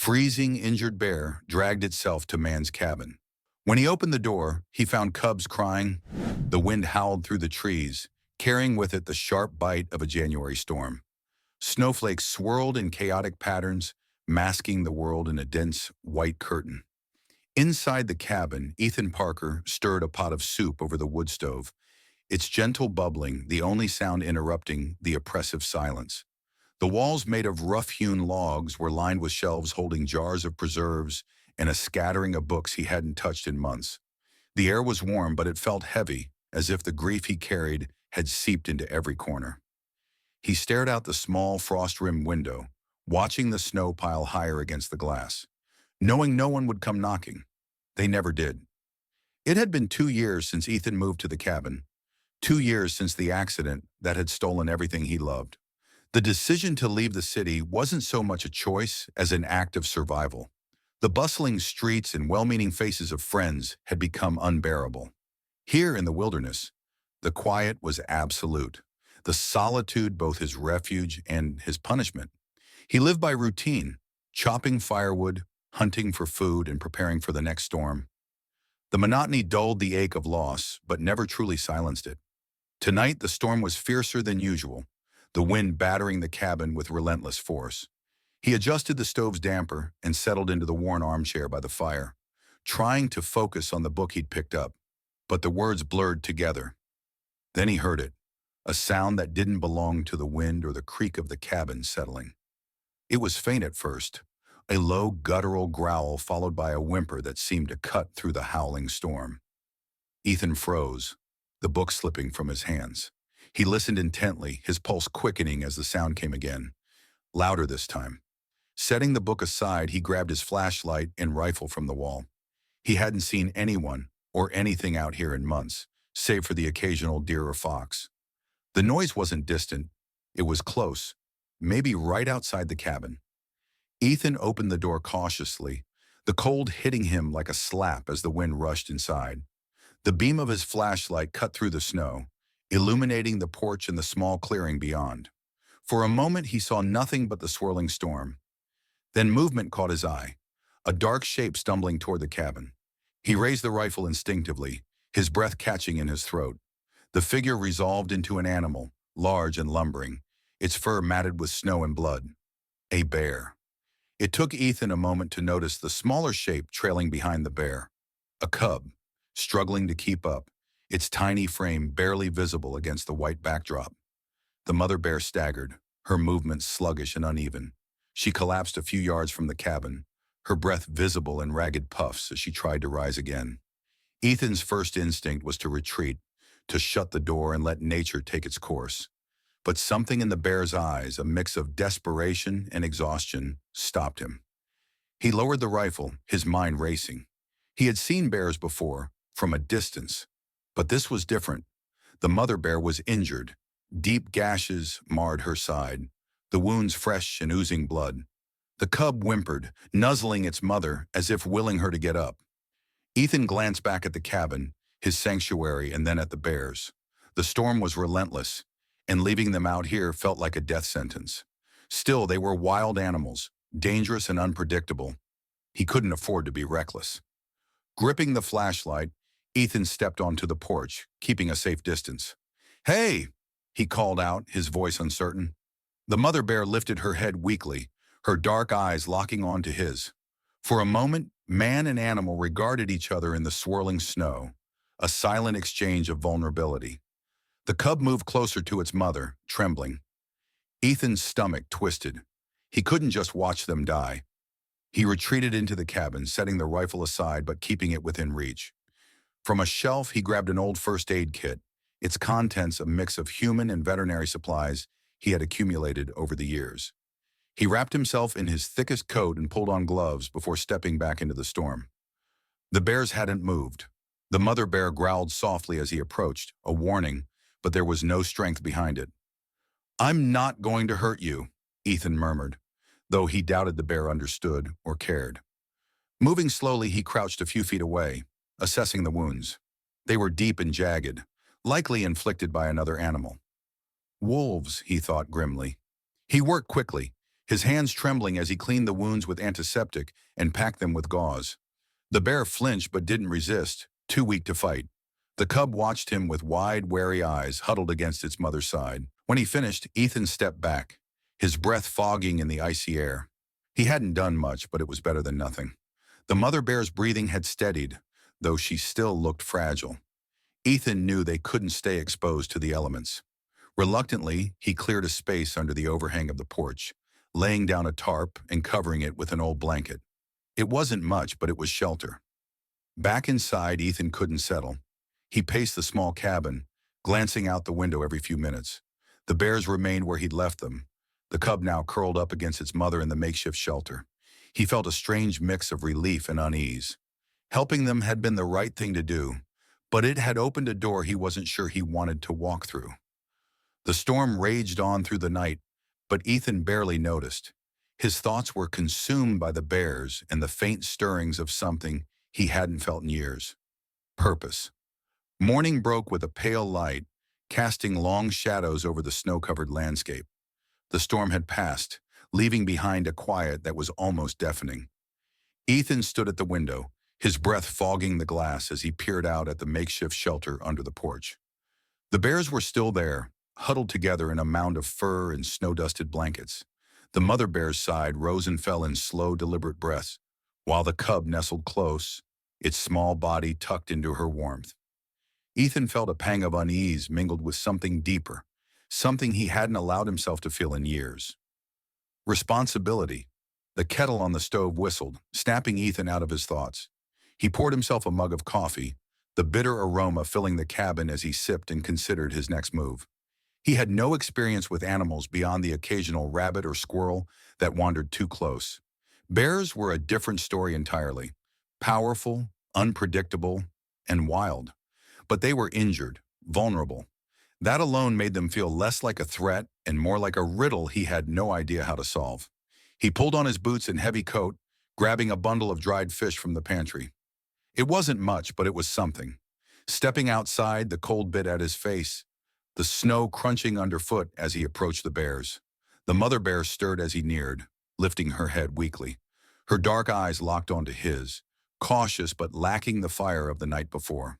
freezing, injured bear dragged itself to man's cabin. When he opened the door, he found cubs crying. The wind howled through the trees, carrying with it the sharp bite of a January storm. Snowflakes swirled in chaotic patterns, masking the world in a dense, white curtain. Inside the cabin, Ethan Parker stirred a pot of soup over the wood stove, its gentle bubbling the only sound interrupting the oppressive silence. The walls, made of rough-hewn logs, were lined with shelves holding jars of preserves and a scattering of books he hadn't touched in months. The air was warm, but it felt heavy, as if the grief he carried had seeped into every corner. He stared out the small, frost-rimmed window, watching the snow pile higher against the glass, knowing no one would come knocking. They never did. It had been 2 years since Ethan moved to the cabin, 2 years since the accident that had stolen everything he loved. The decision to leave the city wasn't so much a choice as an act of survival. The bustling streets and well-meaning faces of friends had become unbearable. Here in the wilderness, the quiet was absolute, the solitude both his refuge and his punishment. He lived by routine, chopping firewood, hunting for food, and preparing for the next storm. The monotony dulled the ache of loss, but never truly silenced it. Tonight, the storm was fiercer than usual, the wind battering the cabin with relentless force. He adjusted the stove's damper and settled into the worn armchair by the fire, trying to focus on the book he'd picked up, but the words blurred together. Then he heard it, a sound that didn't belong to the wind or the creak of the cabin settling. It was faint at first, a low guttural growl followed by a whimper that seemed to cut through the howling storm. Ethan froze, the book slipping from his hands. He listened intently, his pulse quickening as the sound came again, louder this time. Setting the book aside, he grabbed his flashlight and rifle from the wall. He hadn't seen anyone or anything out here in months, save for the occasional deer or fox. The noise wasn't distant, it was close, maybe right outside the cabin. Ethan opened the door cautiously, the cold hitting him like a slap as the wind rushed inside. The beam of his flashlight cut through the snow, illuminating the porch and the small clearing beyond. For a moment, he saw nothing but the swirling storm. Then movement caught his eye, a dark shape stumbling toward the cabin. He raised the rifle instinctively, his breath catching in his throat. The figure resolved into an animal, large and lumbering, its fur matted with snow and blood. A bear. It took Ethan a moment to notice the smaller shape trailing behind the bear. A cub, struggling to keep up, its tiny frame barely visible against the white backdrop. The mother bear staggered, her movements sluggish and uneven. She collapsed a few yards from the cabin, her breath visible in ragged puffs as she tried to rise again. Ethan's first instinct was to retreat, to shut the door and let nature take its course. But something in the bear's eyes, a mix of desperation and exhaustion, stopped him. He lowered the rifle, his mind racing. He had seen bears before, from a distance. But this was different. The mother bear was injured. Deep gashes marred her side, the wounds fresh and oozing blood. The cub whimpered, nuzzling its mother as if willing her to get up. Ethan glanced back at the cabin, his sanctuary, and then at the bears. The storm was relentless, and leaving them out here felt like a death sentence. Still, they were wild animals, dangerous and unpredictable. He couldn't afford to be reckless. Gripping the flashlight, Ethan stepped onto the porch, keeping a safe distance. "Hey!" he called out, his voice uncertain. The mother bear lifted her head weakly, her dark eyes locking onto his. For a moment, man and animal regarded each other in the swirling snow, a silent exchange of vulnerability. The cub moved closer to its mother, trembling. Ethan's stomach twisted. He couldn't just watch them die. He retreated into the cabin, setting the rifle aside but keeping it within reach. From a shelf, he grabbed an old first aid kit, its contents a mix of human and veterinary supplies he had accumulated over the years. He wrapped himself in his thickest coat and pulled on gloves before stepping back into the storm. The bears hadn't moved. The mother bear growled softly as he approached, a warning, but there was no strength behind it. "I'm not going to hurt you," Ethan murmured, though he doubted the bear understood or cared. Moving slowly, he crouched a few feet away, assessing the wounds. They were deep and jagged, likely inflicted by another animal. "Wolves," he thought grimly. He worked quickly, his hands trembling as he cleaned the wounds with antiseptic and packed them with gauze. The bear flinched but didn't resist, too weak to fight. The cub watched him with wide, wary eyes huddled against its mother's side. When he finished, Ethan stepped back, his breath fogging in the icy air. He hadn't done much, but it was better than nothing. The mother bear's breathing had steadied, though she still looked fragile. Ethan knew they couldn't stay exposed to the elements. Reluctantly, he cleared a space under the overhang of the porch, laying down a tarp and covering it with an old blanket. It wasn't much, but it was shelter. Back inside, Ethan couldn't settle. He paced the small cabin, glancing out the window every few minutes. The bears remained where he'd left them, the cub now curled up against its mother in the makeshift shelter. He felt a strange mix of relief and unease. Helping them had been the right thing to do, but it had opened a door he wasn't sure he wanted to walk through. The storm raged on through the night, but Ethan barely noticed. His thoughts were consumed by the bears and the faint stirrings of something he hadn't felt in years. Purpose. Morning broke with a pale light, casting long shadows over the snow-covered landscape. The storm had passed, leaving behind a quiet that was almost deafening. Ethan stood at the window, his breath fogging the glass as he peered out at the makeshift shelter under the porch. The bears were still there, huddled together in a mound of fur and snow-dusted blankets. The mother bear's side rose and fell in slow, deliberate breaths, while the cub nestled close, its small body tucked into her warmth. Ethan felt a pang of unease mingled with something deeper, something he hadn't allowed himself to feel in years. Responsibility. The kettle on the stove whistled, snapping Ethan out of his thoughts. He poured himself a mug of coffee, the bitter aroma filling the cabin as he sipped and considered his next move. He had no experience with animals beyond the occasional rabbit or squirrel that wandered too close. Bears were a different story entirely. Powerful, unpredictable, and wild. But they were injured, vulnerable. That alone made them feel less like a threat and more like a riddle he had no idea how to solve. He pulled on his boots and heavy coat, grabbing a bundle of dried fish from the pantry. It wasn't much, but it was something. Stepping outside, the cold bit at his face, the snow crunching underfoot as he approached the bears. The mother bear stirred as he neared, lifting her head weakly. Her dark eyes locked onto his, cautious but lacking the fire of the night before.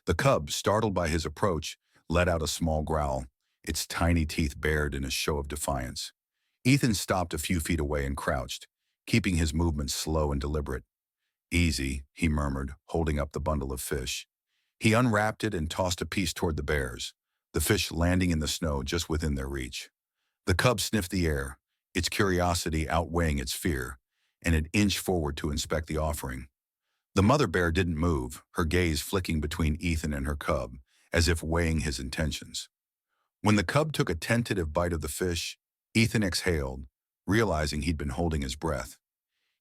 The cub, startled by his approach, let out a small growl, its tiny teeth bared in a show of defiance. Ethan stopped a few feet away and crouched, keeping his movements slow and deliberate. "Easy," he murmured, holding up the bundle of fish. He unwrapped it and tossed a piece toward the bears, the fish landing in the snow just within their reach. The cub sniffed the air, its curiosity outweighing its fear, and it inched forward to inspect the offering. The mother bear didn't move, her gaze flicking between Ethan and her cub, as if weighing his intentions. When the cub took a tentative bite of the fish, Ethan exhaled, realizing he'd been holding his breath.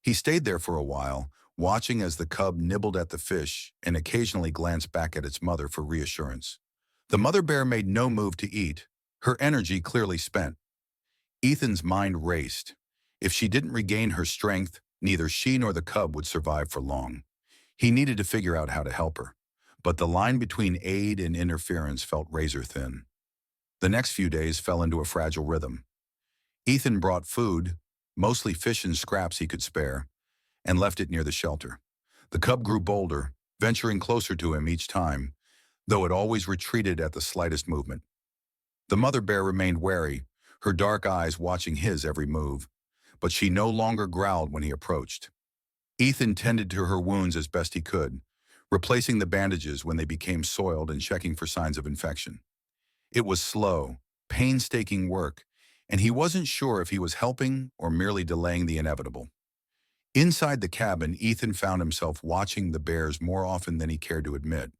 He stayed there for a while, watching as the cub nibbled at the fish and occasionally glanced back at its mother for reassurance. The mother bear made no move to eat, her energy clearly spent. Ethan's mind raced. If she didn't regain her strength, neither she nor the cub would survive for long. He needed to figure out how to help her, but the line between aid and interference felt razor thin. The next few days fell into a fragile rhythm. Ethan brought food, mostly fish and scraps he could spare, and left it near the shelter. The cub grew bolder, venturing closer to him each time, though it always retreated at the slightest movement. The mother bear remained wary, her dark eyes watching his every move, but she no longer growled when he approached. Ethan tended to her wounds as best he could, replacing the bandages when they became soiled and checking for signs of infection. It was slow, painstaking work, and he wasn't sure if he was helping or merely delaying the inevitable. Inside the cabin, Ethan found himself watching the bears more often than he cared to admit.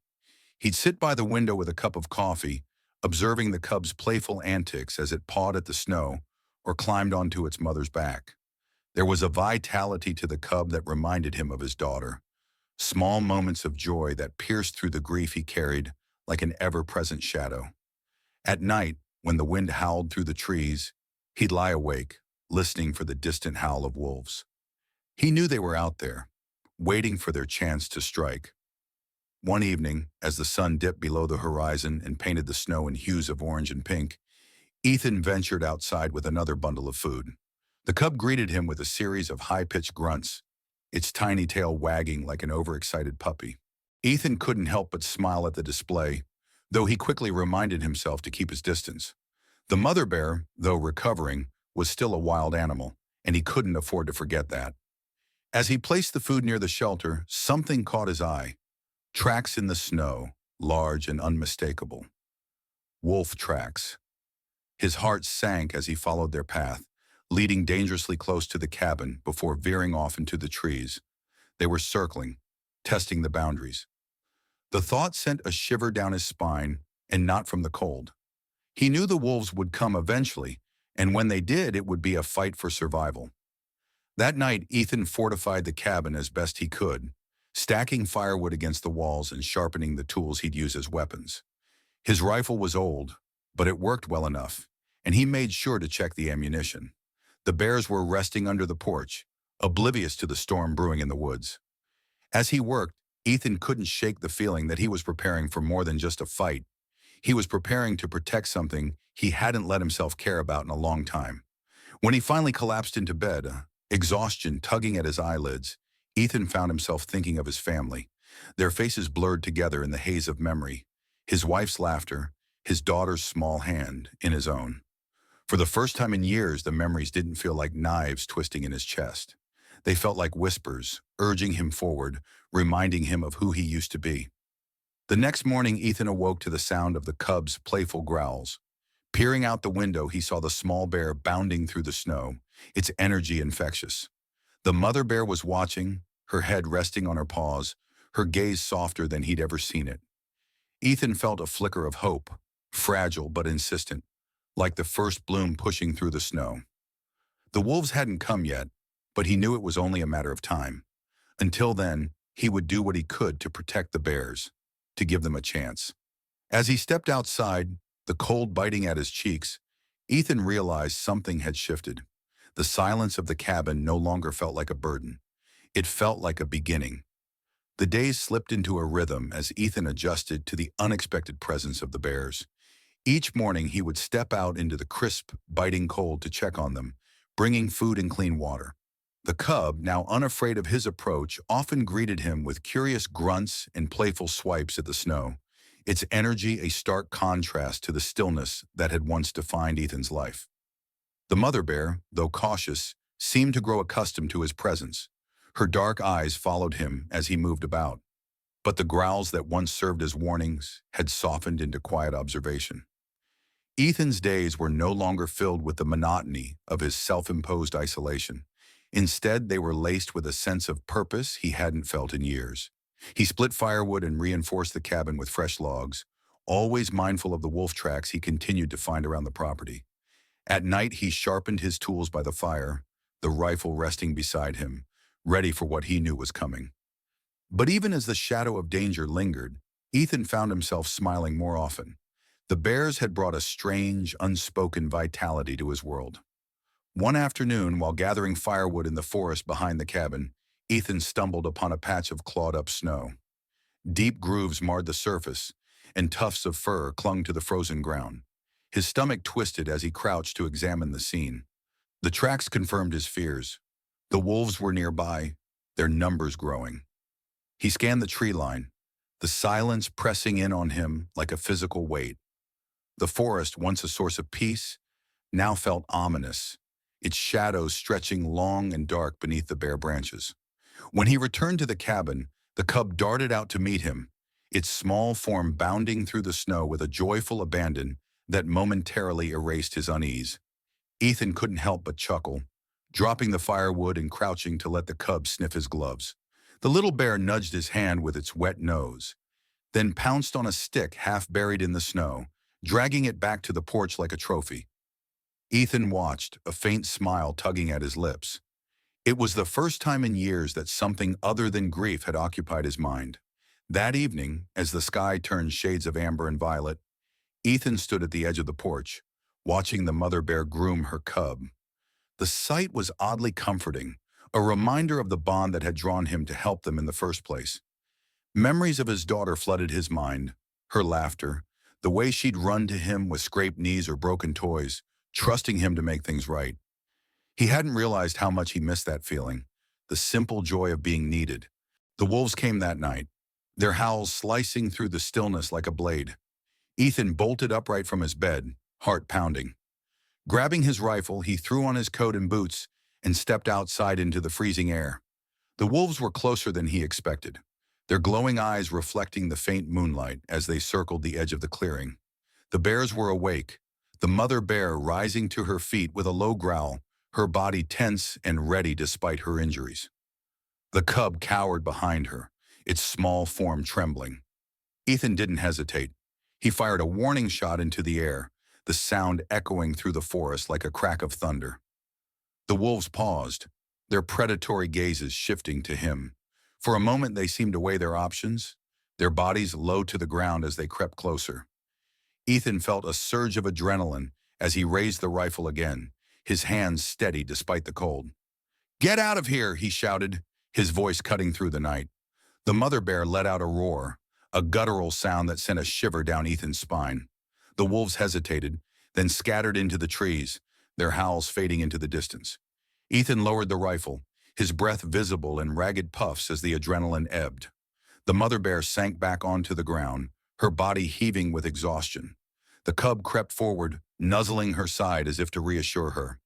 He'd sit by the window with a cup of coffee, observing the cub's playful antics as it pawed at the snow or climbed onto its mother's back. There was a vitality to the cub that reminded him of his daughter, small moments of joy that pierced through the grief he carried like an ever-present shadow. At night, when the wind howled through the trees, he'd lie awake, listening for the distant howl of wolves. He knew they were out there, waiting for their chance to strike. One evening, as the sun dipped below the horizon and painted the snow in hues of orange and pink, Ethan ventured outside with another bundle of food. The cub greeted him with a series of high-pitched grunts, its tiny tail wagging like an overexcited puppy. Ethan couldn't help but smile at the display, though he quickly reminded himself to keep his distance. The mother bear, though recovering, was still a wild animal, and he couldn't afford to forget that. As he placed the food near the shelter, something caught his eye. Tracks in the snow, large and unmistakable. Wolf tracks. His heart sank as he followed their path, leading dangerously close to the cabin before veering off into the trees. They were circling, testing the boundaries. The thought sent a shiver down his spine, and not from the cold. He knew the wolves would come eventually, and when they did, it would be a fight for survival. That night, Ethan fortified the cabin as best he could, stacking firewood against the walls and sharpening the tools he'd use as weapons. His rifle was old, but it worked well enough, and he made sure to check the ammunition. The bears were resting under the porch, oblivious to the storm brewing in the woods. As he worked, Ethan couldn't shake the feeling that he was preparing for more than just a fight. He was preparing to protect something he hadn't let himself care about in a long time. When he finally collapsed into bed, exhaustion tugging at his eyelids, Ethan found himself thinking of his family. Their faces blurred together in the haze of memory. His wife's laughter, his daughter's small hand in his own. For the first time in years, the memories didn't feel like knives twisting in his chest. They felt like whispers, urging him forward, reminding him of who he used to be. The next morning, Ethan awoke to the sound of the cub's playful growls. Peering out the window, he saw the small bear bounding through the snow, its energy infectious. The mother bear was watching, her head resting on her paws, her gaze softer than he'd ever seen it. Ethan felt a flicker of hope, fragile but insistent, like the first bloom pushing through the snow. The wolves hadn't come yet, but he knew it was only a matter of time. Until then, he would do what he could to protect the bears, to give them a chance. As he stepped outside, the cold biting at his cheeks, Ethan realized something had shifted. The silence of the cabin no longer felt like a burden. It felt like a beginning. The days slipped into a rhythm as Ethan adjusted to the unexpected presence of the bears. Each morning he would step out into the crisp, biting cold to check on them, bringing food and clean water. The cub, now unafraid of his approach, often greeted him with curious grunts and playful swipes at the snow, its energy a stark contrast to the stillness that had once defined Ethan's life. The mother bear, though cautious, seemed to grow accustomed to his presence. Her dark eyes followed him as he moved about, but the growls that once served as warnings had softened into quiet observation. Ethan's days were no longer filled with the monotony of his self-imposed isolation. Instead, they were laced with a sense of purpose he hadn't felt in years. He split firewood and reinforced the cabin with fresh logs, always mindful of the wolf tracks he continued to find around the property. At night, he sharpened his tools by the fire, the rifle resting beside him, ready for what he knew was coming. But even as the shadow of danger lingered, Ethan found himself smiling more often. The bears had brought a strange, unspoken vitality to his world. One afternoon, while gathering firewood in the forest behind the cabin, Ethan stumbled upon a patch of clawed-up snow. Deep grooves marred the surface, and tufts of fur clung to the frozen ground. His stomach twisted as he crouched to examine the scene. The tracks confirmed his fears. The wolves were nearby, their numbers growing. He scanned the tree line, the silence pressing in on him like a physical weight. The forest, once a source of peace, now felt ominous, its shadows stretching long and dark beneath the bare branches. When he returned to the cabin, the cub darted out to meet him, its small form bounding through the snow with a joyful abandon that momentarily erased his unease. Ethan couldn't help but chuckle, dropping the firewood and crouching to let the cub sniff his gloves. The little bear nudged his hand with its wet nose, then pounced on a stick half buried in the snow, dragging it back to the porch like a trophy. Ethan watched, a faint smile tugging at his lips. It was the first time in years that something other than grief had occupied his mind. That evening, as the sky turned shades of amber and violet, Ethan stood at the edge of the porch, watching the mother bear groom her cub. The sight was oddly comforting, a reminder of the bond that had drawn him to help them in the first place. Memories of his daughter flooded his mind, her laughter, the way she'd run to him with scraped knees or broken toys, trusting him to make things right. He hadn't realized how much he missed that feeling, the simple joy of being needed. The wolves came that night, their howls slicing through the stillness like a blade. Ethan bolted upright from his bed, heart pounding. Grabbing his rifle, he threw on his coat and boots and stepped outside into the freezing air. The wolves were closer than he expected, their glowing eyes reflecting the faint moonlight as they circled the edge of the clearing. The bears were awake, the mother bear rising to her feet with a low growl, her body tense and ready despite her injuries. The cub cowered behind her, its small form trembling. Ethan didn't hesitate. He fired a warning shot into the air, the sound echoing through the forest like a crack of thunder. The wolves paused, their predatory gazes shifting to him. For a moment they seemed to weigh their options, their bodies low to the ground as they crept closer. Ethan felt a surge of adrenaline as he raised the rifle again, his hands steady despite the cold. "Get out of here!" he shouted, his voice cutting through the night. The mother bear let out a roar, a guttural sound that sent a shiver down Ethan's spine. The wolves hesitated, then scattered into the trees, their howls fading into the distance. Ethan lowered the rifle, his breath visible in ragged puffs as the adrenaline ebbed. The mother bear sank back onto the ground, her body heaving with exhaustion. The cub crept forward, nuzzling her side as if to reassure her.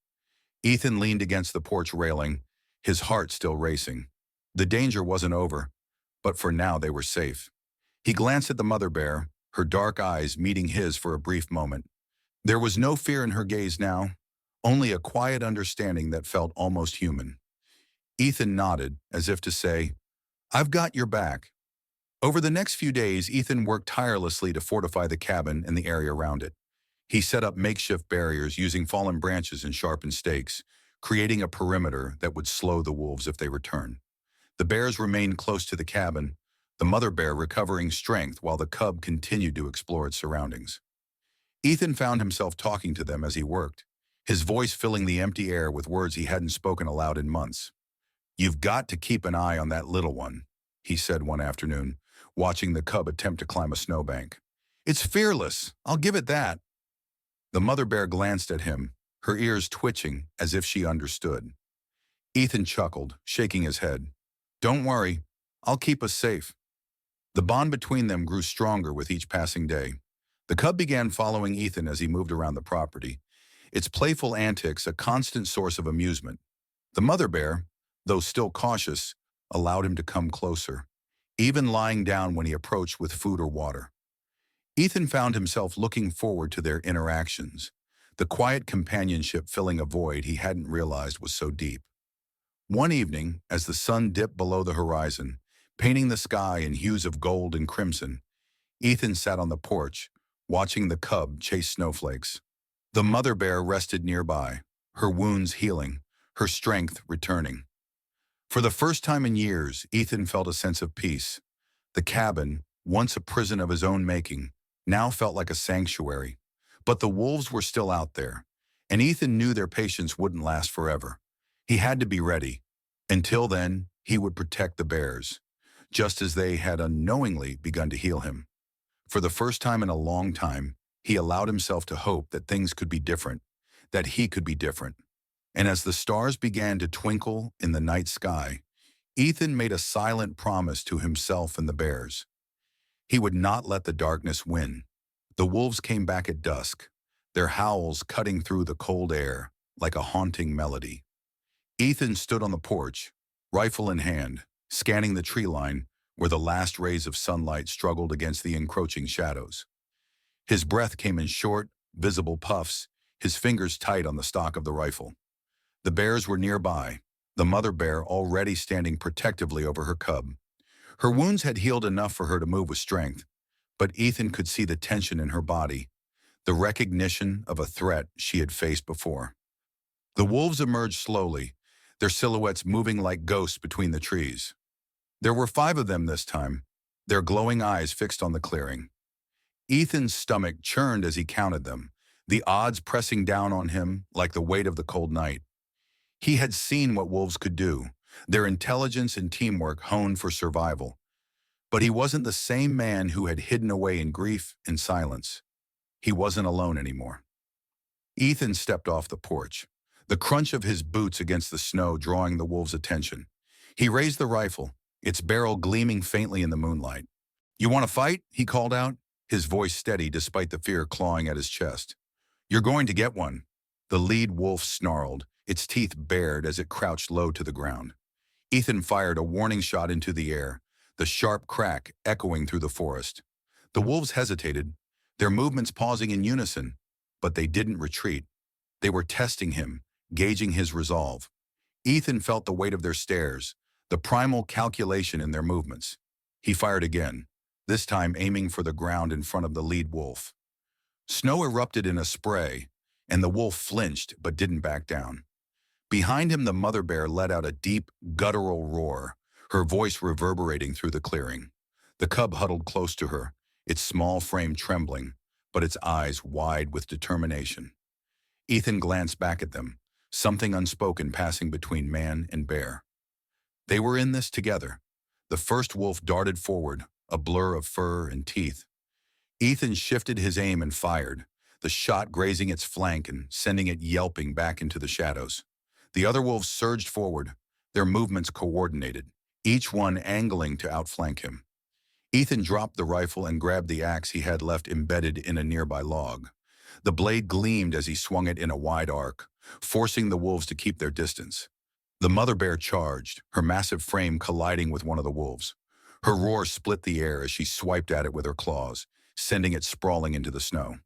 Ethan leaned against the porch railing, his heart still racing. The danger wasn't over, but for now they were safe. He glanced at the mother bear, her dark eyes meeting his for a brief moment. There was no fear in her gaze now, only a quiet understanding that felt almost human. Ethan nodded, as if to say, "I've got your back." Over the next few days, Ethan worked tirelessly to fortify the cabin and the area around it. He set up makeshift barriers using fallen branches and sharpened stakes, creating a perimeter that would slow the wolves if they returned. The bears remained close to the cabin, the mother bear recovering strength while the cub continued to explore its surroundings. Ethan found himself talking to them as he worked, his voice filling the empty air with words he hadn't spoken aloud in months. "You've got to keep an eye on that little one," he said one afternoon, watching the cub attempt to climb a snowbank. "It's fearless, I'll give it that." The mother bear glanced at him, her ears twitching as if she understood. Ethan chuckled, shaking his head. "Don't worry, I'll keep us safe." The bond between them grew stronger with each passing day. The cub began following Ethan as he moved around the property, its playful antics a constant source of amusement. The mother bear, though still cautious, allowed him to come closer, even lying down when he approached with food or water. Ethan found himself looking forward to their interactions, the quiet companionship filling a void he hadn't realized was so deep. One evening, as the sun dipped below the horizon, painting the sky in hues of gold and crimson, Ethan sat on the porch, watching the cub chase snowflakes. The mother bear rested nearby, her wounds healing, her strength returning. For the first time in years, Ethan felt a sense of peace. The cabin, once a prison of his own making, now felt like a sanctuary. But the wolves were still out there, and Ethan knew their patience wouldn't last forever. He had to be ready. Until then, he would protect the bears, just as they had unknowingly begun to heal him. For the first time in a long time, he allowed himself to hope that things could be different, that he could be different. And as the stars began to twinkle in the night sky, Ethan made a silent promise to himself and the bears. He would not let the darkness win. The wolves came back at dusk, their howls cutting through the cold air like a haunting melody. Ethan stood on the porch, rifle in hand, scanning the tree line where the last rays of sunlight struggled against the encroaching shadows. His breath came in short, visible puffs, his fingers tight on the stock of the rifle. The bears were nearby, the mother bear already standing protectively over her cub. Her wounds had healed enough for her to move with strength, but Ethan could see the tension in her body, the recognition of a threat she had faced before. The wolves emerged slowly, their silhouettes moving like ghosts between the trees. There were 5 of them this time, their glowing eyes fixed on the clearing. Ethan's stomach churned as he counted them, the odds pressing down on him like the weight of the cold night. He had seen what wolves could do, their intelligence and teamwork honed for survival. But he wasn't the same man who had hidden away in grief and silence. He wasn't alone anymore. Ethan stepped off the porch. the crunch of his boots against the snow drawing the wolf's attention. He raised the rifle, its barrel gleaming faintly in the moonlight. "You want to fight?" he called out, his voice steady despite the fear clawing at his chest. "You're going to get one." The lead wolf snarled, its teeth bared as it crouched low to the ground. Ethan fired a warning shot into the air, the sharp crack echoing through the forest. The wolves hesitated, their movements pausing in unison, but they didn't retreat. They were testing him, gauging his resolve. Ethan felt the weight of their stares, the primal calculation in their movements. He fired again, this time aiming for the ground in front of the lead wolf. Snow erupted in a spray, and the wolf flinched but didn't back down. Behind him, the mother bear let out a deep, guttural roar, her voice reverberating through the clearing. The cub huddled close to her, its small frame trembling, but its eyes wide with determination. Ethan glanced back at them, something unspoken passing between man and bear. They were in this together. The first wolf darted forward, a blur of fur and teeth. Ethan shifted his aim and fired, the shot grazing its flank and sending it yelping back into the shadows. The other wolves surged forward, their movements coordinated, each one angling to outflank him. Ethan dropped the rifle and grabbed the axe he had left embedded in a nearby log. The blade gleamed as he swung it in a wide arc, forcing the wolves to keep their distance. The mother bear charged, her massive frame colliding with one of the wolves. Her roar split the air as she swiped at it with her claws, sending it sprawling into the snow.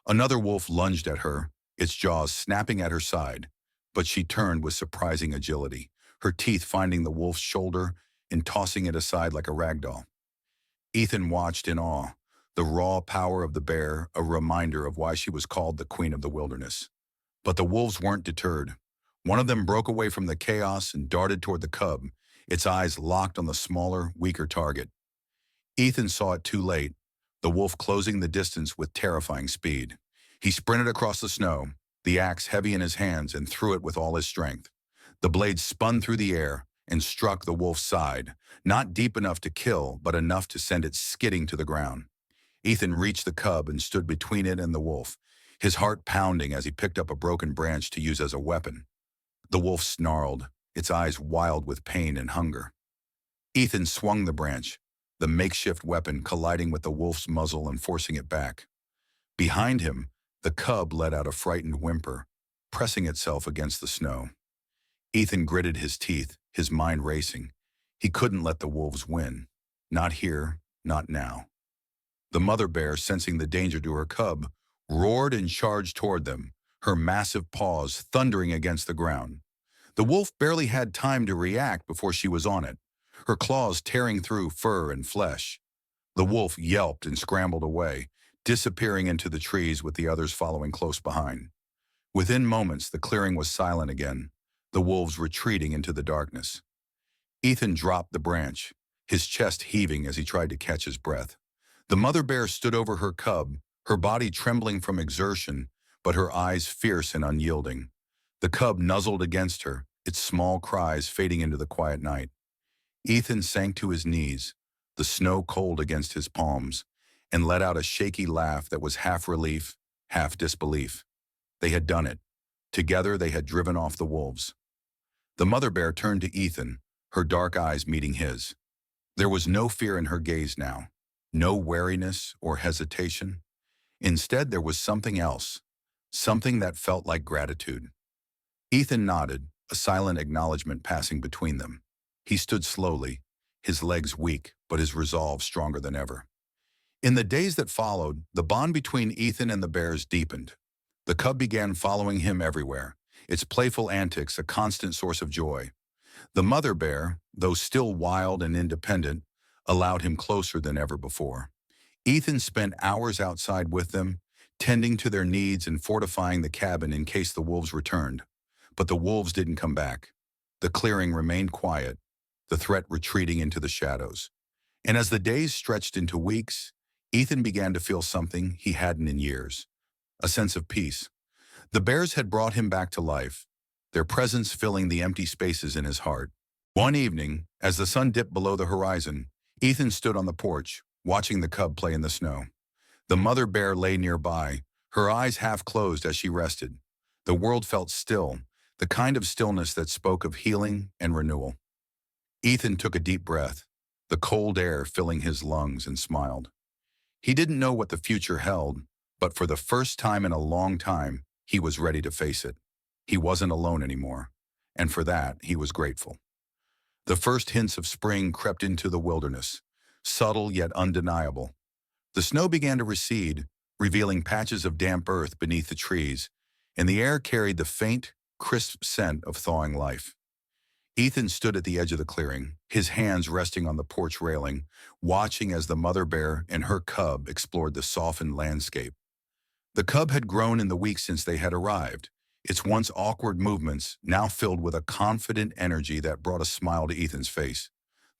Another wolf lunged at her, its jaws snapping at her side, but she turned with surprising agility, her teeth finding the wolf's shoulder and tossing it aside like a rag doll. Ethan watched in awe, the raw power of the bear a reminder of why she was called the Queen of the Wilderness. But the wolves weren't deterred. One of them broke away from the chaos and darted toward the cub, its eyes locked on the smaller, weaker target. Ethan saw it too late, the wolf closing the distance with terrifying speed. He sprinted across the snow, the axe heavy in his hands, and threw it with all his strength. The blade spun through the air and struck the wolf's side, not deep enough to kill, but enough to send it skidding to the ground. Ethan reached the cub and stood between it and the wolf, his heart pounding as he picked up a broken branch to use as a weapon. The wolf snarled, its eyes wild with pain and hunger. Ethan swung the branch, the makeshift weapon colliding with the wolf's muzzle and forcing it back. Behind him, the cub let out a frightened whimper, pressing itself against the snow. Ethan gritted his teeth, his mind racing. He couldn't let the wolves win. Not here, not now. The mother bear, sensing the danger to her cub, roared and charged toward them, her massive paws thundering against the ground. The wolf barely had time to react before she was on it, her claws tearing through fur and flesh. The wolf yelped and scrambled away, disappearing into the trees with the others following close behind. Within moments, the clearing was silent again, the wolves retreating into the darkness. Ethan dropped the branch, his chest heaving as he tried to catch his breath. The mother bear stood over her cub, her body trembling from exertion, but her eyes fierce and unyielding. The cub nuzzled against her, its small cries fading into the quiet night. Ethan sank to his knees, the snow cold against his palms, and let out a shaky laugh that was half relief, half disbelief. They had done it. Together they had driven off the wolves. The mother bear turned to Ethan, her dark eyes meeting his. There was no fear in her gaze now, no wariness or hesitation. Instead, there was something else, something that felt like gratitude. Ethan nodded, a silent acknowledgement passing between them. He stood slowly, his legs weak, but his resolve stronger than ever. In the days that followed, the bond between Ethan and the bears deepened. The cub began following him everywhere, its playful antics a constant source of joy. The mother bear, though still wild and independent, allowed him closer than ever before. Ethan spent hours outside with them, tending to their needs and fortifying the cabin in case the wolves returned. But the wolves didn't come back. The clearing remained quiet, the threat retreating into the shadows. And as the days stretched into weeks, Ethan began to feel something he hadn't in years, a sense of peace. The bears had brought him back to life, their presence filling the empty spaces in his heart. One evening, as the sun dipped below the horizon, Ethan stood on the porch, watching the cub play in the snow. The mother bear lay nearby, her eyes half closed as she rested. The world felt still, the kind of stillness that spoke of healing and renewal. Ethan took a deep breath, the cold air filling his lungs, and smiled. He didn't know what the future held, but for the first time in a long time, he was ready to face it. He wasn't alone anymore, and for that, he was grateful. The first hints of spring crept into the wilderness, subtle yet undeniable. The snow began to recede, revealing patches of damp earth beneath the trees, and the air carried the faint, crisp scent of thawing life. Ethan stood at the edge of the clearing, his hands resting on the porch railing, watching as the mother bear and her cub explored the softened landscape. The cub had grown in the weeks since they had arrived, its once awkward movements now filled with a confident energy that brought a smile to Ethan's face.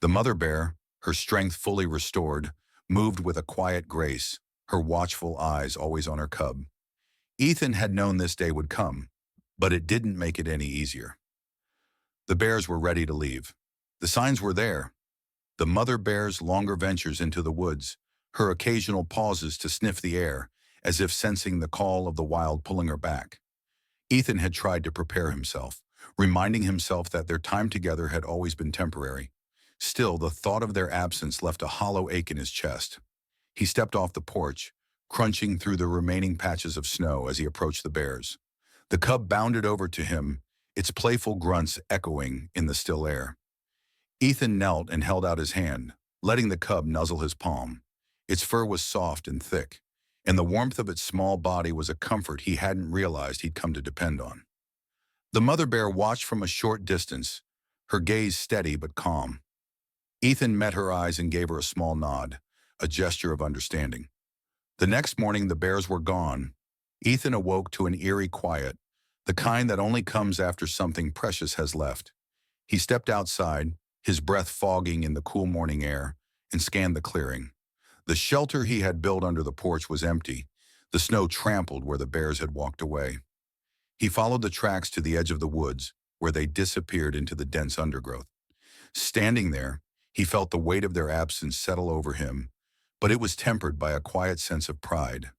The mother bear, her strength fully restored, moved with a quiet grace, her watchful eyes always on her cub. Ethan had known this day would come, but it didn't make it any easier. The bears were ready to leave. The signs were there. The mother bear's longer ventures into the woods, her occasional pauses to sniff the air, as if sensing the call of the wild pulling her back. Ethan had tried to prepare himself, reminding himself that their time together had always been temporary. Still, the thought of their absence left a hollow ache in his chest. He stepped off the porch, crunching through the remaining patches of snow as he approached the bears. The cub bounded over to him, its playful grunts echoing in the still air. Ethan knelt and held out his hand, letting the cub nuzzle his palm. Its fur was soft and thick, and the warmth of its small body was a comfort he hadn't realized he'd come to depend on. The mother bear watched from a short distance, her gaze steady but calm. Ethan met her eyes and gave her a small nod, a gesture of understanding. The next morning the bears were gone. Ethan awoke to an eerie quiet, the kind that only comes after something precious has left. He stepped outside, his breath fogging in the cool morning air, and scanned the clearing. The shelter he had built under the porch was empty, the snow trampled where the bears had walked away. He followed the tracks to the edge of the woods, where they disappeared into the dense undergrowth. Standing there, he felt the weight of their absence settle over him, but it was tempered by a quiet sense of pride.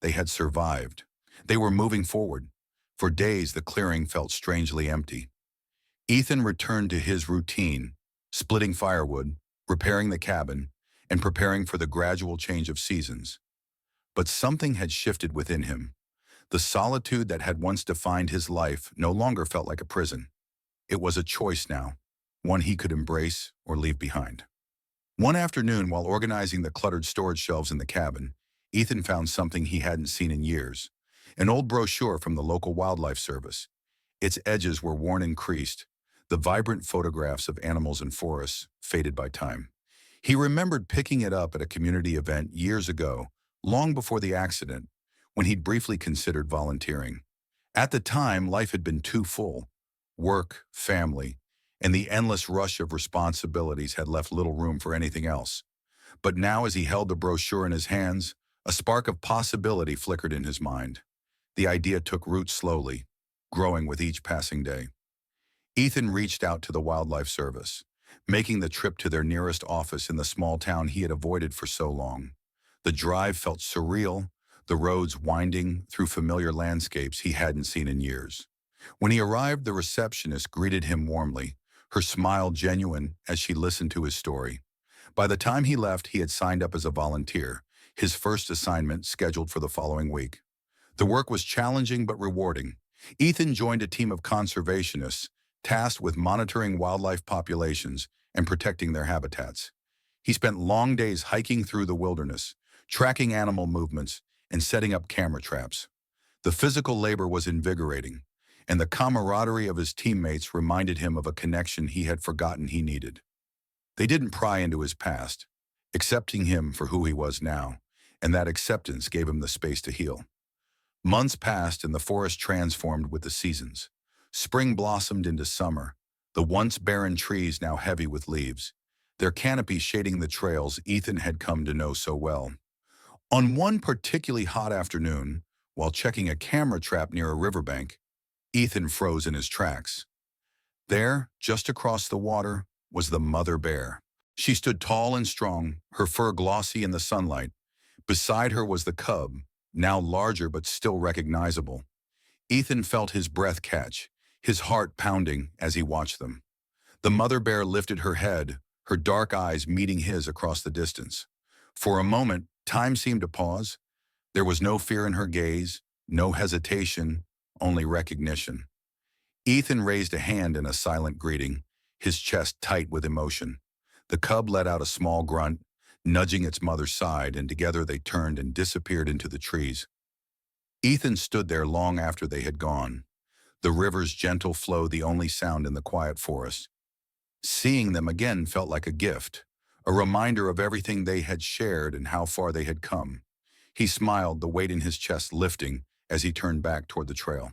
They had survived. They were moving forward. For days, the clearing felt strangely empty. Ethan returned to his routine, splitting firewood, repairing the cabin, and preparing for the gradual change of seasons. But something had shifted within him. The solitude that had once defined his life no longer felt like a prison. It was a choice now, one he could embrace or leave behind. One afternoon, while organizing the cluttered storage shelves in the cabin, Ethan found something he hadn't seen in years, an old brochure from the local wildlife service. Its edges were worn and creased, the vibrant photographs of animals and forests faded by time. He remembered picking it up at a community event years ago, long before the accident, when he'd briefly considered volunteering. At the time, life had been too full. Work, family, and the endless rush of responsibilities had left little room for anything else. But now, as he held the brochure in his hands, a spark of possibility flickered in his mind. The idea took root slowly, growing with each passing day. Ethan reached out to the Wildlife Service, making the trip to their nearest office in the small town he had avoided for so long. The drive felt surreal, the roads winding through familiar landscapes he hadn't seen in years. When he arrived, the receptionist greeted him warmly, her smile genuine as she listened to his story. By the time he left, he had signed up as a volunteer, his first assignment scheduled for the following week. The work was challenging but rewarding. Ethan joined a team of conservationists tasked with monitoring wildlife populations and protecting their habitats. He spent long days hiking through the wilderness, tracking animal movements, and setting up camera traps. The physical labor was invigorating, and the camaraderie of his teammates reminded him of a connection he had forgotten he needed. They didn't pry into his past, accepting him for who he was now, and that acceptance gave him the space to heal. Months passed and the forest transformed with the seasons. Spring blossomed into summer, the once barren trees now heavy with leaves, their canopy shading the trails Ethan had come to know so well. On one particularly hot afternoon, while checking a camera trap near a riverbank, Ethan froze in his tracks. There, just across the water, was the mother bear. She stood tall and strong, her fur glossy in the sunlight. Beside her was the cub, now larger but still recognizable. Ethan felt his breath catch, his heart pounding as he watched them. The mother bear lifted her head, her dark eyes meeting his across the distance. For a moment, time seemed to pause. There was no fear in her gaze, no hesitation, only recognition. Ethan raised a hand in a silent greeting, his chest tight with emotion. The cub let out a small grunt, nudging its mother's side, and together they turned and disappeared into the trees. Ethan stood there long after they had gone, the river's gentle flow the only sound in the quiet forest. Seeing them again felt like a gift, a reminder of everything they had shared and how far they had come. He smiled, the weight in his chest lifting as he turned back toward the trail.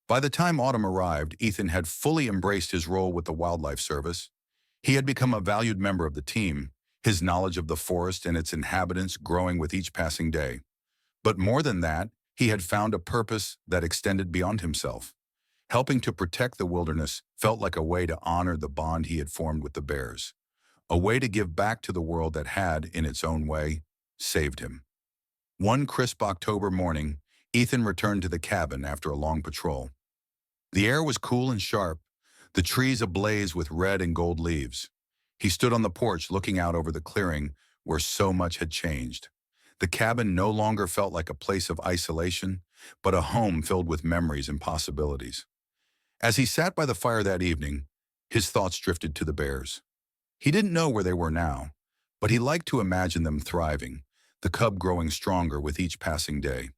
By the time autumn arrived, Ethan had fully embraced his role with the Wildlife Service. He had become a valued member of the team, his knowledge of the forest and its inhabitants growing with each passing day. But more than that, he had found a purpose that extended beyond himself. Helping to protect the wilderness felt like a way to honor the bond he had formed with the bears, a way to give back to the world that had, in its own way, saved him. One crisp October morning, Ethan returned to the cabin after a long patrol. The air was cool and sharp, the trees ablaze with red and gold leaves. He stood on the porch looking out over the clearing where so much had changed. The cabin no longer felt like a place of isolation, but a home filled with memories and possibilities. As he sat by the fire that evening, his thoughts drifted to the bears. He didn't know where they were now, but he liked to imagine them thriving, the cub growing stronger with each passing day.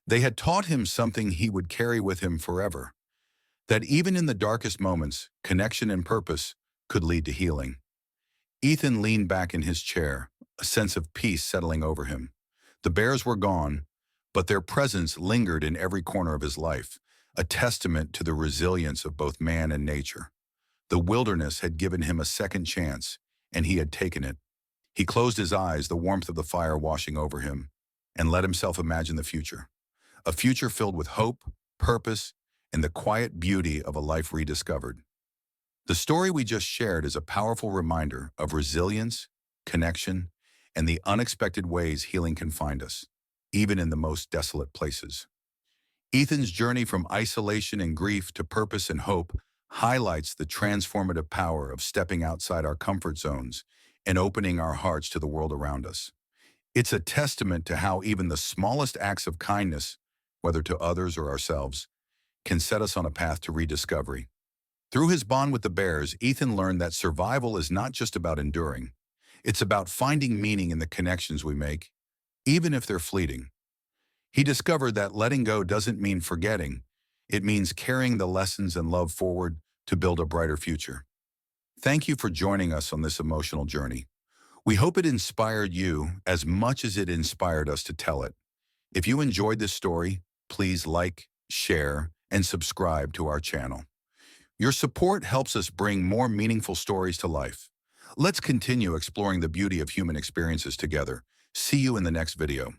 They had taught him something he would carry with him forever, that even in the darkest moments, connection and purpose could lead to healing. Ethan leaned back in his chair, a sense of peace settling over him. The bears were gone, but their presence lingered in every corner of his life, a testament to the resilience of both man and nature. The wilderness had given him a second chance, and he had taken it. He closed his eyes, the warmth of the fire washing over him, and let himself imagine the future. A future filled with hope, purpose, and the quiet beauty of a life rediscovered. The story we just shared is a powerful reminder of resilience, connection, and the unexpected ways healing can find us, even in the most desolate places. Ethan's journey from isolation and grief to purpose and hope highlights the transformative power of stepping outside our comfort zones and opening our hearts to the world around us. It's a testament to how even the smallest acts of kindness, whether to others or ourselves, can set us on a path to rediscovery. Through his bond with the bears, Ethan learned that survival is not just about enduring. It's about finding meaning in the connections we make, even if they're fleeting. He discovered that letting go doesn't mean forgetting. It means carrying the lessons and love forward to build a brighter future. Thank you for joining us on this emotional journey. We hope it inspired you as much as it inspired us to tell it. If you enjoyed this story, please like, share, and subscribe to our channel. Your support helps us bring more meaningful stories to life. Let's continue exploring the beauty of human experiences together. See you in the next video.